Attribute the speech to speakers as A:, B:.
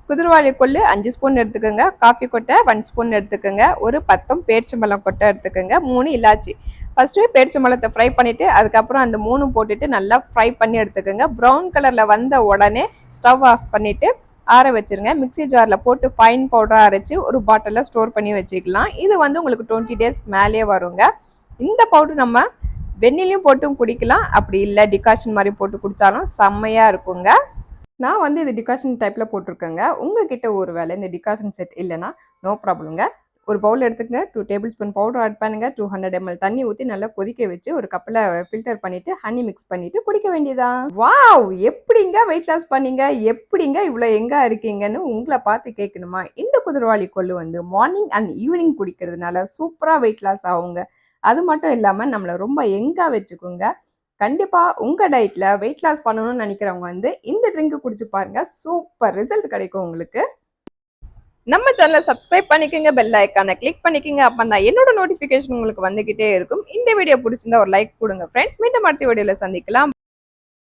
A: குதிரவாளி கொள்ளு 5 ஸ்பூன் எடுத்துக்கோங்க, காஃபி கொட்டை 1 ஸ்பூன் எடுத்துக்கோங்க, ஒரு 10 பேரிச்சம்பழம் கொட்டை எடுத்துக்கோங்க, 3 இலாச்சி. ஃபர்ஸ்ட்டு பேரிச்சம்பழத்தை ஃப்ரை பண்ணிவிட்டு அதுக்கப்புறம் அந்த 3 போட்டுட்டு நல்லா ஃப்ரை பண்ணி எடுத்துக்கோங்க. ப்ரௌன் கலரில் வந்த உடனே ஸ்டவ் ஆஃப் பண்ணிவிட்டு ஆற வச்சுருங்க. மிக்சி ஜாரில் போட்டு ஃபைன் பவுடராக அரைச்சி ஒரு பாட்டிலில் ஸ்டோர் பண்ணி வச்சுக்கலாம். இது வந்து உங்களுக்கு 20 டேஸ்க்கு மேலேயே வருங்க. இந்த பவுடர் நம்ம வெந்நிலையும் போட்டும் குடிக்கலாம், அப்படி இல்லை டிகாஷன் மாதிரி போட்டு குடித்தாலும் செம்மையாக இருக்குங்க. நான் வந்து இது டிகாஷன் டைப்பில் போட்டிருக்கேங்க. உங்ககிட்ட ஒரு வேளை இந்த டிகாஷன் செட் இல்லைன்னா நோ ப்ராப்ளம்ங்க. ஒரு பவுல் எடுத்துக்கங்க, 2 டேபிள் ஸ்பூன் பவுடர் ஆட் பண்ணுங்கள், 200 ml தண்ணி ஊற்றி நல்லா கொதிக்க வச்சு ஒரு கப்பில் ஃபில்டர் பண்ணிவிட்டு ஹனி மிக்ஸ் பண்ணிவிட்டு குடிக்க வேண்டியதான். வாவ், எப்படிங்க வெயிட் லாஸ் பண்ணீங்க, எப்படிங்க இவ்வளோ எங்கே இருக்கீங்கன்னு உங்களை பார்த்து கேட்கணுமா? இந்த குதிரவாளி கொள்ளு வந்து மார்னிங் அண்ட் ஈவினிங் குடிக்கிறதுனால சூப்பராக வெயிட் லாஸ் ஆகுங்க. அது மட்டும் இல்லாமல் நம்மளை ரொம்ப எங்காக வச்சுக்கோங்க. கண்டிப்பாக உங்கள் டயட்டில் வெயிட் லாஸ் பண்ணணும்னு நினைக்கிறவங்க வந்து இந்த ட்ரிங்க் குடிச்சு பாருங்க, சூப்பர் ரிசல்ட் கிடைக்கும் உங்களுக்கு. நம்ம சேனலை சப்ஸ்கிரைப் பண்ணிக்கோங்க, பெல் ஐக்கானை கிளிக் பண்ணிக்கோங்க. அப்போ தான் என்னோட நோட்டிஃபிகேஷன் உங்களுக்கு வந்துகிட்டே இருக்கும். இந்த வீடியோ பிடிச்சிருந்தா ஒரு லைக் கொடுங்க ஃப்ரெண்ட்ஸ். மீண்டும் அடுத்த வீடியோவில் சந்திக்கலாம்.